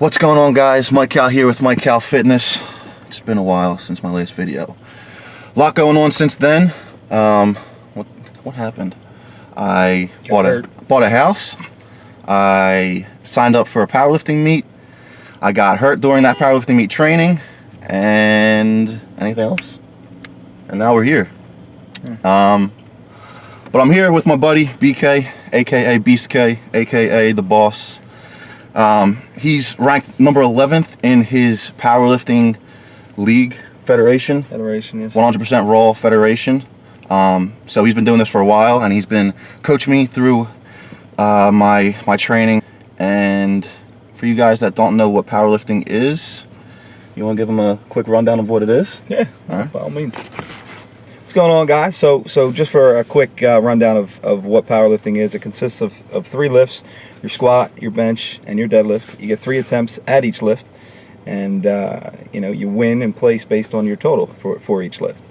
What's going on, guys? Mike Cal here with Mike Cal Fitness. It's been a while since my last video. A lot going on since then. What happened? I bought a house. I signed up for a powerlifting meet. I got hurt during that powerlifting meet training. And anything else? And now we're here. But I'm here with my buddy BK, aka Beast K, aka the boss. He's ranked number 11th in his powerlifting league federation. Yes. 100% Raw Federation. So he's been doing this for a while, and he's been coaching me through my training. And for you guys that don't know what powerlifting is, you want to give them a quick rundown of what it is? Yeah, all right. By all means. What's going on, guys? So just for a quick rundown of what powerlifting is, it consists of 3 lifts: your squat, your bench, and your deadlift. You get 3 attempts at each lift, and you win and place based on your total for each lift.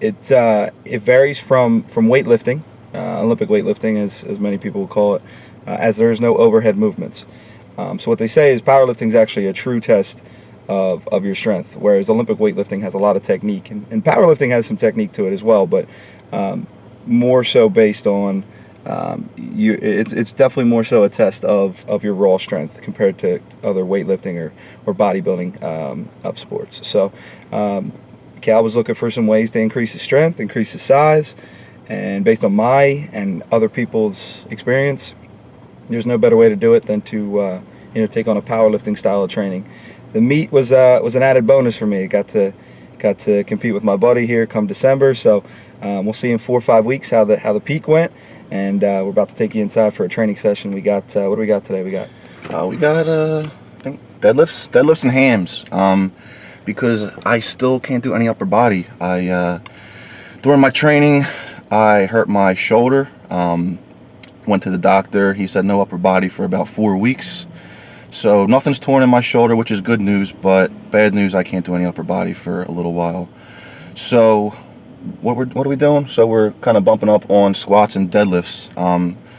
It varies from weightlifting, Olympic weightlifting, as many people will call it, as there is no overhead movements. So what they say is powerlifting is actually a true test of your strength, whereas Olympic weightlifting has a lot of technique, and powerlifting has some technique to it as well, but more so based on it's definitely more so a test of your raw strength compared to other weightlifting or bodybuilding of sports. So Cal was looking for some ways to increase his strength, increase his size, and based on my and other people's experience, there's no better way to do it than to take on a powerlifting style of training. The meet was an added bonus for me. Got to compete with my buddy here come December. So we'll see in 4 or 5 weeks how the peak went, and we're about to take you inside for a training session. We got what do we got today? We got I think deadlifts and hams. Because I still can't do any upper body. During my training, I hurt my shoulder. Went to the doctor. He said no upper body for about 4 weeks. So nothing's torn in my shoulder, which is good news, but bad news, I can't do any upper body for a little while. So what are we doing? So we're kind of bumping up on squats and deadlifts.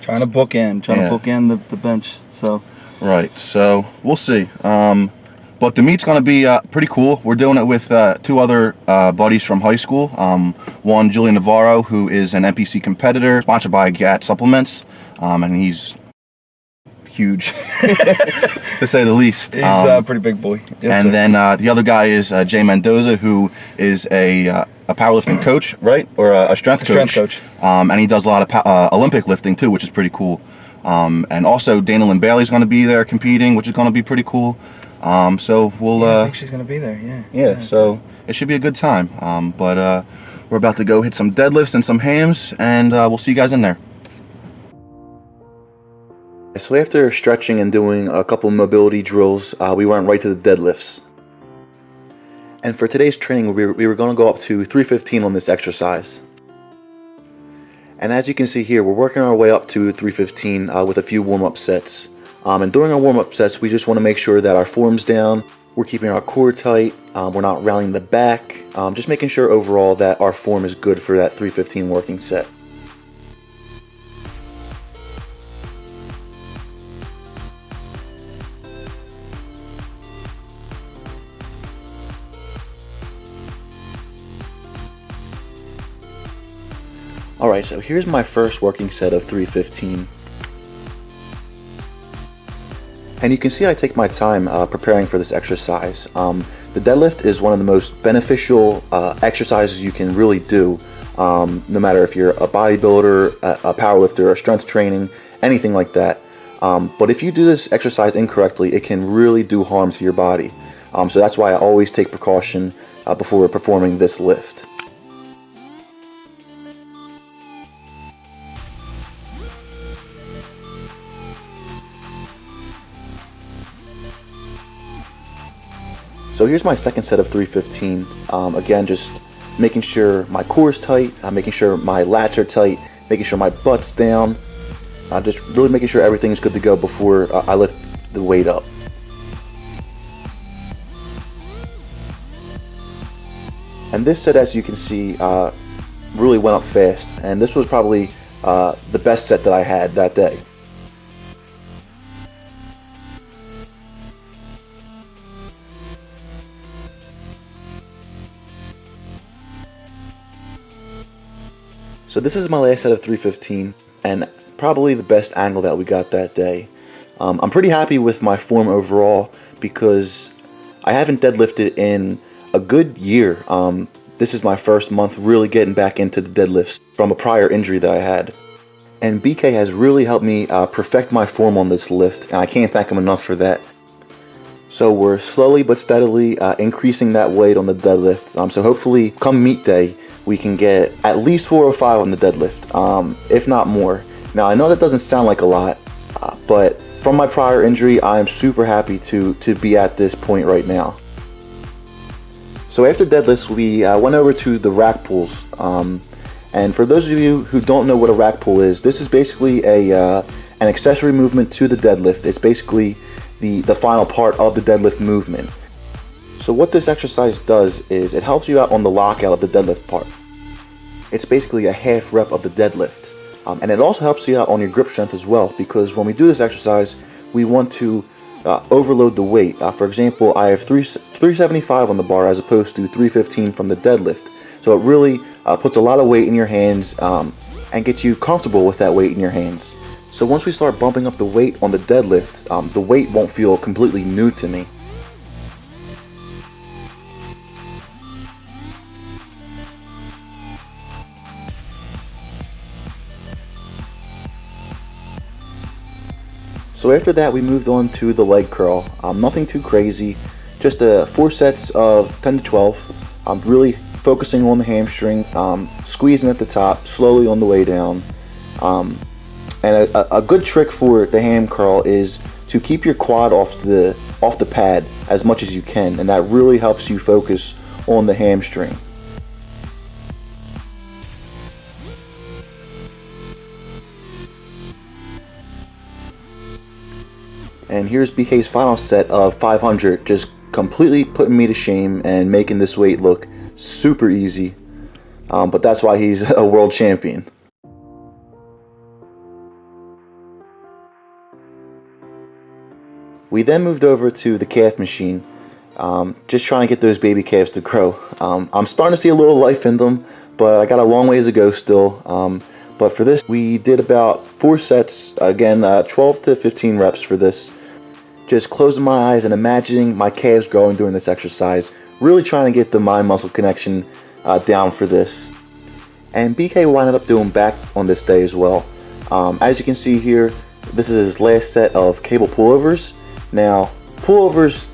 Trying to bookend the bench. So right. So we'll see. But the meet's going to be pretty cool. We're doing it with 2 other buddies from high school. One, Julian Navarro, who is an NPC competitor, sponsored by GAT Supplements, and he's huge, to say the least. He's a pretty big boy. Yes, and then the other guy is Jay Mendoza, who is a powerlifting coach, right? Or a strength coach. And he does a lot of Olympic lifting, too, which is pretty cool. And also, Dana Lynn Bailey's going to be there competing, which is going to be pretty cool. So we'll. I think she's gonna be there. Yeah. So it should be a good time. But we're about to go hit some deadlifts and some hams, and we'll see you guys in there. So after stretching and doing a couple mobility drills, we went right to the deadlifts. And for today's training, we were going to go up to 315 on this exercise. And as you can see here, we're working our way up to 315 with a few warm-up sets. And during our warm-up sets, we just want to make sure that our form's down, we're keeping our core tight, we're not rallying the back, just making sure overall that our form is good for that 315 working set. Alright, so here's my first working set of 315. And you can see I take my time preparing for this exercise. The deadlift is one of the most beneficial exercises you can really do, no matter if you're a bodybuilder, a powerlifter, or strength training, anything like that. But if you do this exercise incorrectly, it can really do harm to your body. So that's why I always take precaution before performing this lift. So here's my second set of 315. Again, just making sure my core is tight, making sure my lats are tight, making sure my butt's down, just really making sure everything is good to go before I lift the weight up. And this set, as you can see, really went up fast, and this was probably the best set that I had that day. So this is my last set of 315, and probably the best angle that we got that day. I'm pretty happy with my form overall because I haven't deadlifted in a good year. This is my first month really getting back into the deadlifts from a prior injury that I had. And BK has really helped me perfect my form on this lift, and I can't thank him enough for that. So we're slowly but steadily increasing that weight on the deadlift. So hopefully come meet day, we can get at least 405 on the deadlift, if not more. Now I know that doesn't sound like a lot, but from my prior injury, I am super happy to be at this point right now. So after deadlifts, we went over to the rack pulls. And for those of you who don't know what a rack pull is, this is basically an accessory movement to the deadlift. It's basically the final part of the deadlift movement. So what this exercise does is it helps you out on the lockout of the deadlift part. It's basically a half rep of the deadlift. And it also helps you out on your grip strength as well, because when we do this exercise, we want to overload the weight. For example, I have 375 on the bar as opposed to 315 from the deadlift. So it really puts a lot of weight in your hands and gets you comfortable with that weight in your hands. So once we start bumping up the weight on the deadlift, the weight won't feel completely new to me. So after that, we moved on to the leg curl. Nothing too crazy, just 4 sets of 10 to 12. I'm really focusing on the hamstring, squeezing at the top, slowly on the way down. And a good trick for the ham curl is to keep your quad off the pad as much as you can, and that really helps you focus on the hamstring. And here's BK's final set of 500, just completely putting me to shame and making this weight look super easy. But that's why he's a world champion. We then moved over to the calf machine, just trying to get those baby calves to grow. I'm starting to see a little life in them, but I got a long ways to go still. But for this, we did about 4 sets, again, 12 to 15 reps for this. Just closing my eyes and imagining my calves growing during this exercise, really trying to get the mind-muscle connection down for this. And BK wound up doing back on this day as well. As you can see here, this is his last set of cable pullovers. Now, pullovers,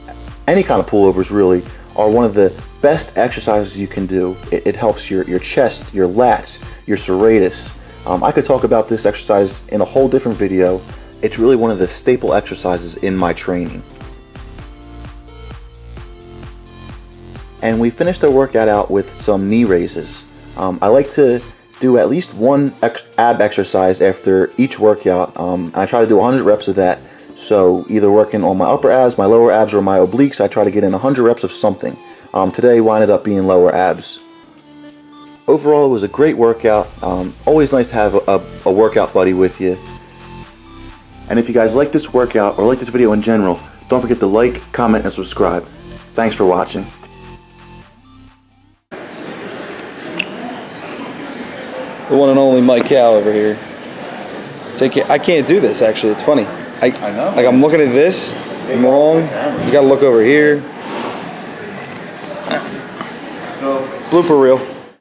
any kind of pullovers really, are one of the best exercises you can do. It helps your chest, your lats, your serratus. I could talk about this exercise in a whole different video. It's really one of the staple exercises in my training. And we finished our workout out with some knee raises. I like to do at least one ab exercise after each workout, and I try to do 100 reps of that. So either working on my upper abs, my lower abs, or my obliques, I try to get in 100 reps of something. Today winded up being lower abs. Overall, it was a great workout. Always nice to have a workout buddy with you. And if you guys like this workout or like this video in general, don't forget to like, comment, and subscribe. Thanks for watching. The one and only Mike Cal over here. I can't do this actually. It's funny. I know. Like I'm looking at this, I'm wrong. You gotta look over here. So, Blooper reel.